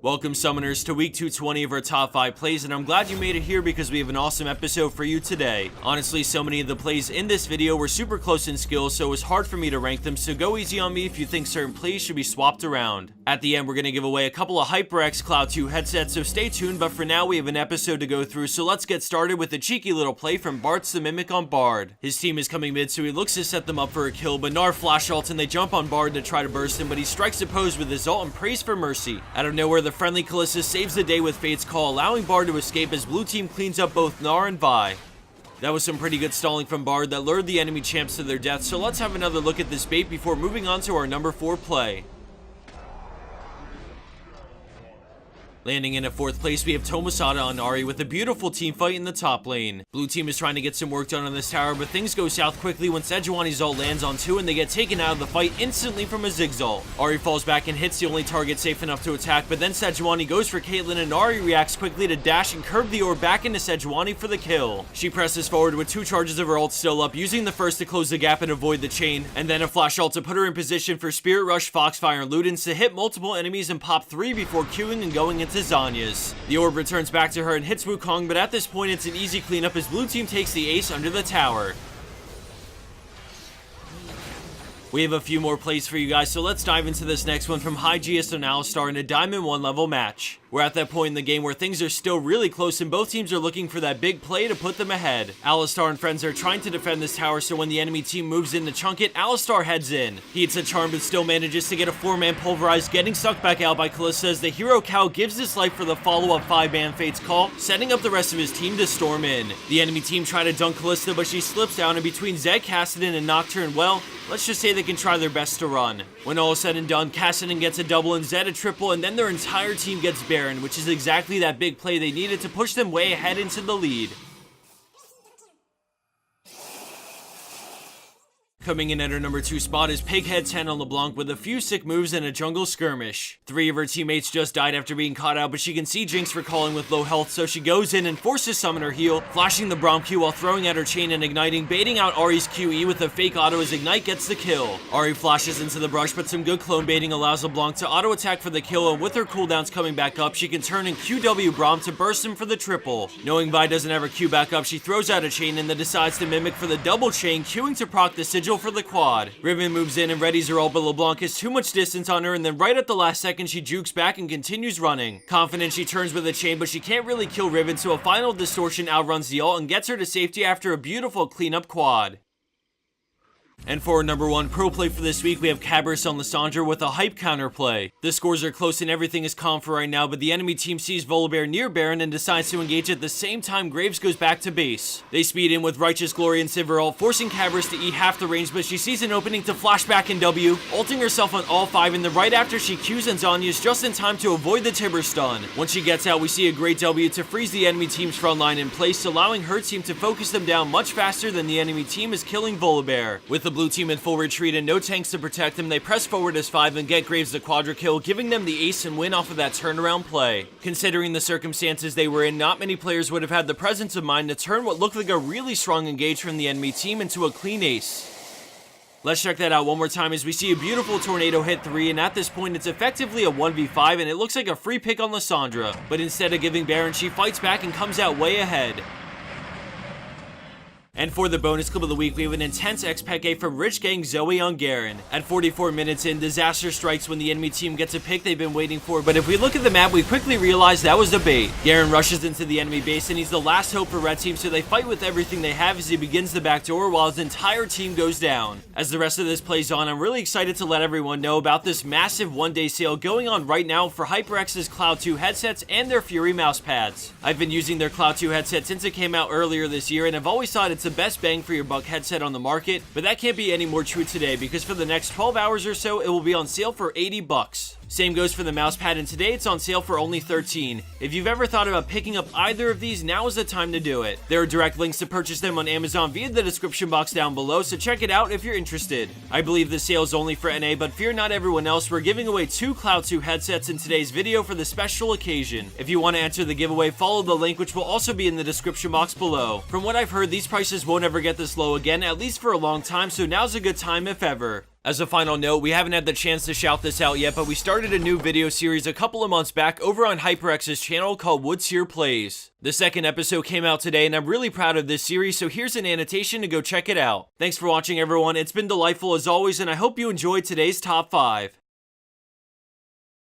Welcome Summoners to week 220 of our top 5 plays, and I'm glad you made it here because we have an awesome episode for you today. Honestly, so many of the plays in this video were super close in skill, so it was hard for me to rank them, so go easy on me if you think certain plays should be swapped around. At the end, we're going to give away a couple of HyperX Cloud 2 headsets, so stay tuned, but for now we have an episode to go through, so let's get started with a cheeky little play from Bartz the Mimic on Bard. His team is coming mid, so he looks to set them up for a kill, but Gnar flash ults and they jump on Bard to try to burst him, but he strikes a pose with his ult and prays for mercy. Out of nowhere, the friendly Kalista saves the day with Fate's Call, allowing Bard to escape as blue team cleans up both Gnar and Vi. That was some pretty good stalling from Bard that lured the enemy champs to their death, so let's have another look at this bait before moving on to our number 4 play. Landing in at 4th place, we have Tomasada on Ahri with a beautiful team fight in the top lane. Blue team is trying to get some work done on this tower, but things go south quickly when Sejuani's ult lands on 2 and they get taken out of the fight instantly from a Ziggs ult. Ahri falls back and hits the only target safe enough to attack, but then Sejuani goes for Caitlyn and Ahri reacts quickly to dash and curve the orb back into Sejuani for the kill. She presses forward with 2 charges of her ult still up, using the first to close the gap and avoid the chain, and then a flash ult to put her in position for Spirit Rush, Foxfire, and Ludens to hit multiple enemies and pop 3 before queuing and going into Zhonya's. The orb returns back to her and hits Wukong, but at this point it's an easy cleanup as blue team takes the ace under the tower. We have a few more plays for you guys, so let's dive into this next one from Hygeus and Alistar in a Diamond 1 level match. We're at that point in the game where things are still really close and both teams are looking for that big play to put them ahead. Alistar and friends are trying to defend this tower, so when the enemy team moves in to chunk it, Alistar heads in. He hits a charm but still manages to get a 4-man pulverized, getting sucked back out by Kalista as the hero Cal gives his life for the follow-up 5-man Fate's Call, setting up the rest of his team to storm in. The enemy team try to dunk Kalista, but she slips down, and between Zed, Kassadin, and Nocturne, well, let's just say they can try their best to run. When all is said and done, Kassadin gets a double and Zed a triple, and then their entire team gets Baron, which is exactly that big play they needed to push them way ahead into the lead. Coming in at her number 2 spot is Pighead 10 on LeBlanc with a few sick moves and a jungle skirmish. 3 of her teammates just died after being caught out, but she can see Jinx recalling with low health, so she goes in and forces Summoner heal, flashing the Braum Q while throwing at her chain and igniting, baiting out Ahri's QE with a fake auto as Ignite gets the kill. Ahri flashes into the brush, but some good clone baiting allows LeBlanc to auto attack for the kill, and with her cooldowns coming back up, she can turn and QW Braum to burst him for the triple. Knowing Vi doesn't ever Q back up, she throws out a chain and then decides to mimic for the double chain, queuing to proc the sigil for the quad. Riven moves in and readies her ult, but LeBlanc has too much distance on her, and then right at the last second she jukes back and continues running. Confident, she turns with a chain, but she can't really kill Riven, so a final distortion outruns the ult and gets her to safety after a beautiful cleanup quad. And for our number 1 pro play for this week, we have Cabris on Lissandra with a hype counter play. The scores are close and everything is calm for right now, but the enemy team sees Volibear near Baron and decides to engage at the same time Graves goes back to base. They speed in with Righteous Glory and Sivir ult, forcing Cabris to eat half the range, but she sees an opening to flash back in W, ulting herself on all 5, and then right after she Qs and Zhonya's just in time to avoid the Tibber stun. Once she gets out, we see a great W to freeze the enemy team's front line in place, allowing her team to focus them down much faster than the enemy team is killing Volibear. With the blue team in full retreat and no tanks to protect them, they press forward as 5 and get Graves the quadra kill, giving them the ace and win off of that turnaround play. Considering the circumstances they were in, not many players would have had the presence of mind to turn what looked like a really strong engage from the enemy team into a clean ace. Let's check that out one more time as we see a beautiful tornado hit 3, and at this point it's effectively a 1v5 and it looks like a free pick on Lissandra, but instead of giving Baron, she fights back and comes out way ahead. And for the bonus clip of the week, we have an intense XPK from Rich Gang Zoe on Garen. At 44 minutes in, disaster strikes when the enemy team gets a pick they've been waiting for, but if we look at the map, we quickly realize that was a bait. Garen rushes into the enemy base, and he's the last hope for Red Team, so they fight with everything they have as he begins the backdoor while his entire team goes down. As the rest of this plays on, I'm really excited to let everyone know about this massive one-day sale going on right now for HyperX's Cloud 2 headsets and their Fury mouse pads. I've been using their Cloud 2 headset since it came out earlier this year, and I've always thought it's the best bang for your buck headset on the market, but that can't be any more true today because for the next 12 hours or so, it will be on sale for 80 bucks. Same goes for the mouse pad, and today it's on sale for only 13. If you've ever thought about picking up either of these, now is the time to do it. There are direct links to purchase them on Amazon via the description box down below, so check it out if you're interested. I believe the sale is only for NA, but fear not everyone else, we're giving away 2 Cloud 2 headsets in today's video for the special occasion. If you want to enter the giveaway, follow the link which will also be in the description box below. From what I've heard, these prices won't ever get this low again, at least for a long time, so now's a good time if ever. As a final note, we haven't had the chance to shout this out yet, but we started a new video series a couple of months back over on HyperX's channel called Woods Here Plays. The second episode came out today, and I'm really proud of this series, so here's an annotation to go check it out. Thanks for watching, everyone. It's been delightful as always, and I hope you enjoyed today's top 5.